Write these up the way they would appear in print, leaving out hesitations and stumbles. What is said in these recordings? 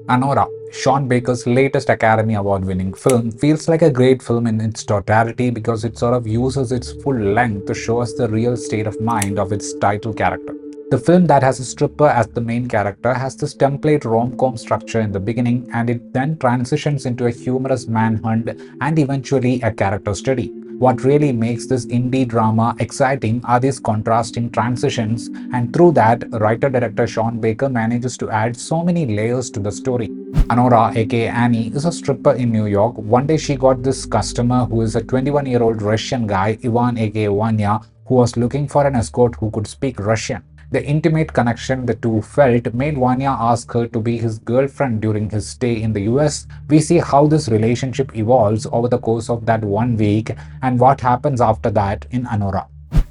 Anora, Sean Baker's latest Academy Award winning film, feels like a great film in its totality because it sort of uses its full length to show us the real state of mind of its title character. The film that has a stripper as the main character has this template rom-com structure in the beginning, and it then transitions into a humorous manhunt and eventually a character study. What really makes this indie drama exciting are these contrasting transitions, and through that, writer-director Sean Baker manages to add so many layers to the story. Anora, aka Annie, is a stripper in New York. One day she got this customer who is a 21-year-old Russian guy, Ivan aka Vanya, who was looking for an escort who could speak Russian. The intimate connection the two felt made Vanya ask her to be his girlfriend during his stay in the US. We see how this relationship evolves over the course of that 1 week and what happens after that in Anora.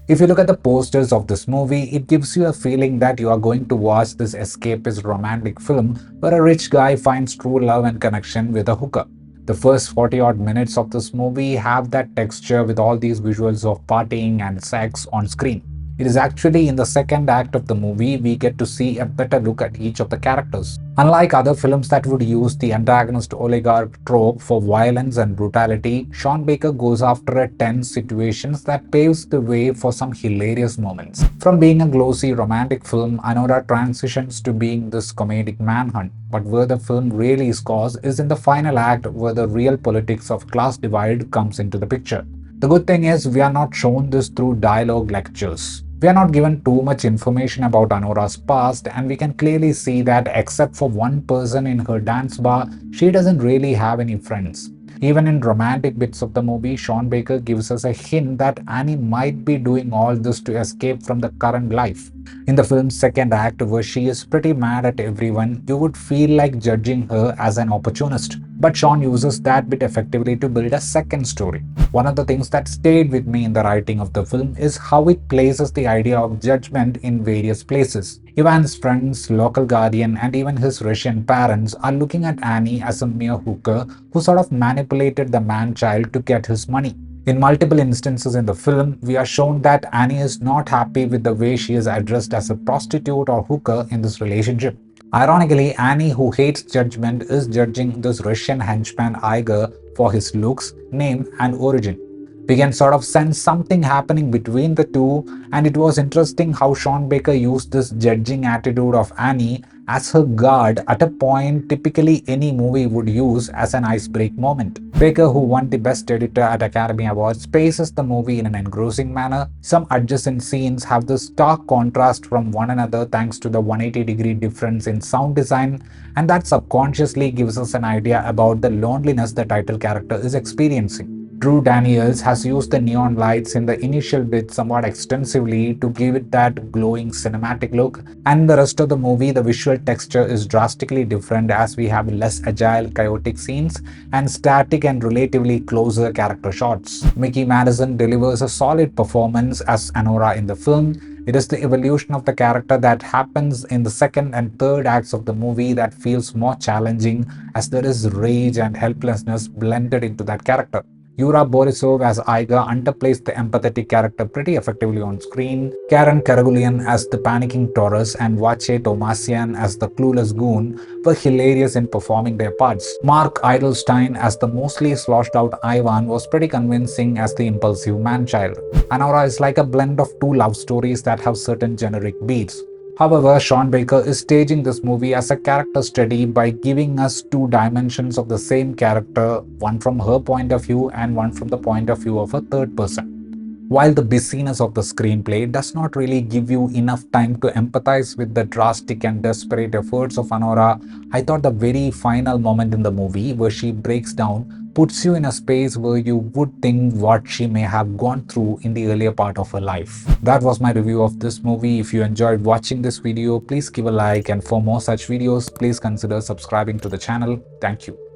If you look at the posters of this movie, it gives you a feeling that you are going to watch this escapist romantic film where a rich guy finds true love and connection with a hooker. The first 40 odd minutes of this movie have that texture with all these visuals of partying and sex on screen. It is actually in the second act of the movie we get to see a better look at each of the characters. Unlike other films that would use the antagonist oligarch trope for violence and brutality, Sean Baker goes after a tense situations that paves the way for some hilarious moments. From being a glossy romantic film, Anora transitions to being this comedic manhunt. But where the film really scores is in the final act, where the real politics of class divide comes into the picture. The good thing is we are not shown this through dialogue lectures. We are not given too much information about Anora's past, and we can clearly see that except for one person in her dance bar, she doesn't really have any friends. Even in romantic bits of the movie, Sean Baker gives us a hint that Annie might be doing all this to escape from the current life. In the film's second act, where she is pretty mad at everyone, you would feel like judging her as an opportunist. But Sean uses that bit effectively to build a second story. One of the things that stayed with me in the writing of the film is how it places the idea of judgment in various places. Ivan's friends, local guardian, and even his Russian parents are looking at Annie as a mere hooker who sort of manipulated the man-child to get his money. In multiple instances in the film, we are shown that Annie is not happy with the way she is addressed as a prostitute or hooker in this relationship. Ironically, Annie, who hates judgment, is judging this Russian henchman Igor for his looks, name, and origin. We can sort of sense something happening between the two, and it was interesting how Sean Baker used this judging attitude of Annie as her guard at a point typically any movie would use as an icebreak moment. Baker, who won the Best Editor at Academy Awards, paces the movie in an engrossing manner. Some adjacent scenes have this stark contrast from one another thanks to the 180-degree difference in sound design, and that subconsciously gives us an idea about the loneliness the title character is experiencing. Drew Daniels has used the neon lights in the initial bit somewhat extensively to give it that glowing cinematic look, and in the rest of the movie the visual texture is drastically different as we have less agile, chaotic scenes and static and relatively closer character shots. Mikey Madison delivers a solid performance as Anora in the film. It is the evolution of the character that happens in the second and third acts of the movie that feels more challenging, as there is rage and helplessness blended into that character. Yura Borisov as Igor underplays the empathetic character pretty effectively on screen. Karen Karagulian as the panicking Taurus and Vache Tomasian as the clueless goon were hilarious in performing their parts. Mark Eydelshteyn as the mostly sloshed out Ivan was pretty convincing as the impulsive man-child. Anora is like a blend of two love stories that have certain generic beats. However, Sean Baker is staging this movie as a character study by giving us two dimensions of the same character, one from her point of view and one from the point of view of a third person. While the busyness of the screenplay does not really give you enough time to empathize with the drastic and desperate efforts of Anora, I thought the very final moment in the movie where she breaks down puts you in a space where you would think what she may have gone through in the earlier part of her life. That was my review of this movie. If you enjoyed watching this video, please give a like, and for more such videos, please consider subscribing to the channel. Thank you.